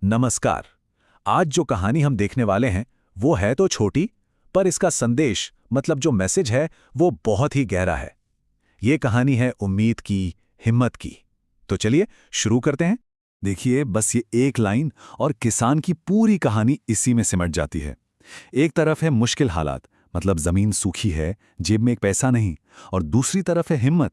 नमस्कार। आज जो कहानी हम देखने वाले हैं वो है तो छोटी, पर इसका संदेश मतलब जो मैसेज है वो बहुत ही गहरा है। ये कहानी है उम्मीद की, हिम्मत की। तो चलिए शुरू करते हैं। देखिए, बस ये एक लाइन और किसान की पूरी कहानी इसी में सिमट जाती है। एक तरफ है मुश्किल हालात, मतलब जमीन सूखी है, जेब में एक पैसा नहीं, और दूसरी तरफ है हिम्मत।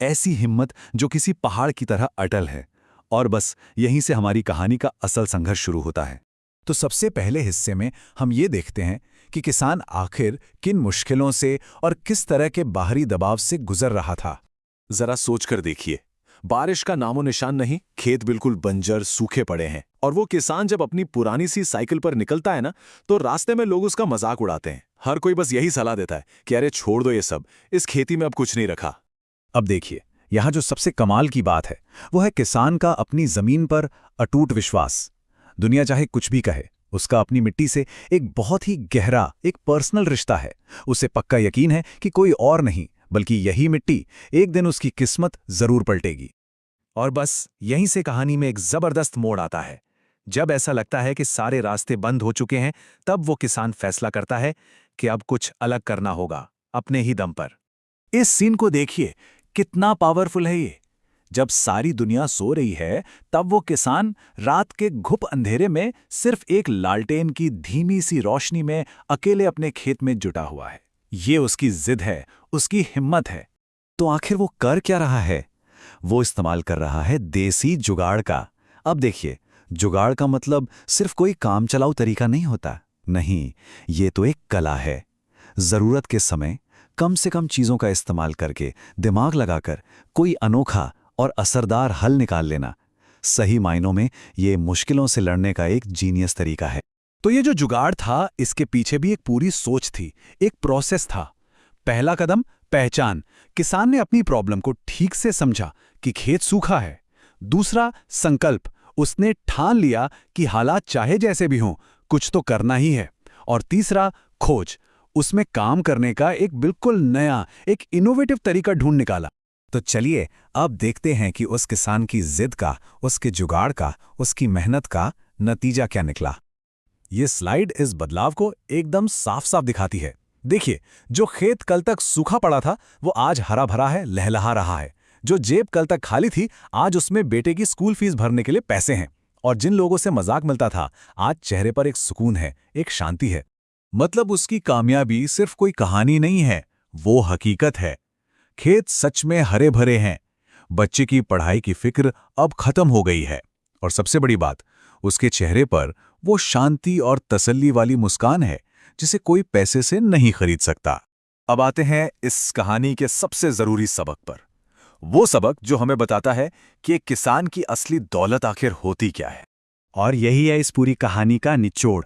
ऐसी हिम्मत जो किसी पहाड़ की तरह अटल है। और बस यहीं से हमारी कहानी का असल संघर्ष शुरू होता है। तो सबसे पहले हिस्से में हम ये देखते हैं कि किसान आखिर किन मुश्किलों से और किस तरह के बाहरी दबाव से गुजर रहा था। जरा सोचकर देखिए, बारिश का नामो निशान नहीं, खेत बिल्कुल बंजर सूखे पड़े हैं। और वो किसान जब अपनी पुरानी सी साइकिल पर निकलता है ना, तो रास्ते में लोग उसका मजाक उड़ाते हैं। हर कोई बस यही सलाह देता है कि अरे छोड़ दो ये सब, इस खेती में अब कुछ नहीं रखा। अब देखिए, यहाँ जो सबसे कमाल की बात है वो है किसान का अपनी जमीन पर अटूट विश्वास। दुनिया चाहे कुछ भी कहे, उसका अपनी मिट्टी से एक बहुत ही गहरा, एक पर्सनल रिश्ता है। उसे पक्का यकीन है कि कोई और नहीं बल्कि यही मिट्टी एक दिन उसकी किस्मत जरूर पलटेगी। और बस यहीं से कहानी में एक जबरदस्त मोड़ आता है। जब ऐसा लगता है कि सारे रास्ते बंद हो चुके हैं, तब वो किसान फैसला करता है कि अब कुछ अलग करना होगा, अपने ही दम पर। इस सीन को देखिए, कितना पावरफुल है ये। जब सारी दुनिया सो रही है, तब वो किसान रात के घुप अंधेरे में सिर्फ एक लालटेन की धीमी सी रोशनी में अकेले अपने खेत में जुटा हुआ है। ये उसकी जिद है, उसकी हिम्मत है। तो आखिर वो कर क्या रहा है? वो इस्तेमाल कर रहा है देसी जुगाड़ का। अब देखिए, जुगाड़ का मतलब सिर्फ कोई काम चलाऊ तरीका नहीं होता। नहीं, ये तो एक कला है। जरूरत के समय कम से कम चीजों का इस्तेमाल करके, दिमाग लगाकर कोई अनोखा और असरदार हल निकाल लेना। सही मायनों में ये मुश्किलों से लड़ने का एक जीनियस तरीका है। तो ये जो जुगाड़ था, इसके पीछे भी एक पूरी सोच थी, एक प्रोसेस था। पहला कदम पहचान। किसान ने अपनी प्रॉब्लम को ठीक से समझा कि खेत सूखा है। दूसरा संकल्प, उसने ठान लिया कि हालात चाहे जैसे भी हों, कुछ तो करना ही है। और तीसरा खोज, उसमें काम करने का एक बिल्कुल नया, एक इनोवेटिव तरीका ढूंढ निकाला। तो चलिए अब देखते हैं कि उस किसान की जिद का, उसके जुगाड़ का, उसकी मेहनत का नतीजा क्या निकला। ये स्लाइड इस बदलाव को एकदम साफ साफ दिखाती है। देखिए, जो खेत कल तक सूखा पड़ा था, वो आज हरा भरा है, लहलहा रहा है। जो जेब कल तक खाली थी, आज उसमें बेटे की स्कूल फीस भरने के लिए पैसे हैं। और जिन लोगों से मजाक मिलता था, आज चेहरे पर एक सुकून है, एक शांति है। मतलब उसकी कामयाबी सिर्फ कोई कहानी नहीं है, वो हकीकत है। खेत सच में हरे भरे हैं। बच्चे की पढ़ाई की फिक्र अब खत्म हो गई है। और सबसे बड़ी बात, उसके चेहरे पर वो शांति और तसल्ली वाली मुस्कान है जिसे कोई पैसे से नहीं खरीद सकता। अब आते हैं इस कहानी के सबसे जरूरी सबक पर। वो सबक जो हमें बताता है कि एक किसान की असली दौलत आखिर होती क्या है। और यही है इस पूरी कहानी का निचोड़।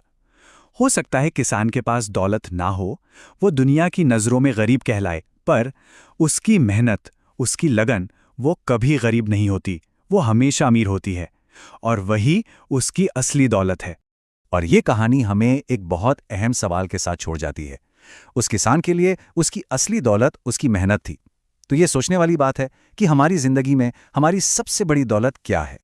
हो सकता है किसान के पास दौलत ना हो, वो दुनिया की नज़रों में गरीब कहलाए, पर उसकी मेहनत, उसकी लगन, वो कभी गरीब नहीं होती, वो हमेशा अमीर होती है। और वही उसकी असली दौलत है। और ये कहानी हमें एक बहुत अहम सवाल के साथ छोड़ जाती है। उस किसान के लिए उसकी असली दौलत उसकी मेहनत थी। तो ये सोचने वाली बात है कि हमारी जिंदगी में हमारी सबसे बड़ी दौलत क्या है।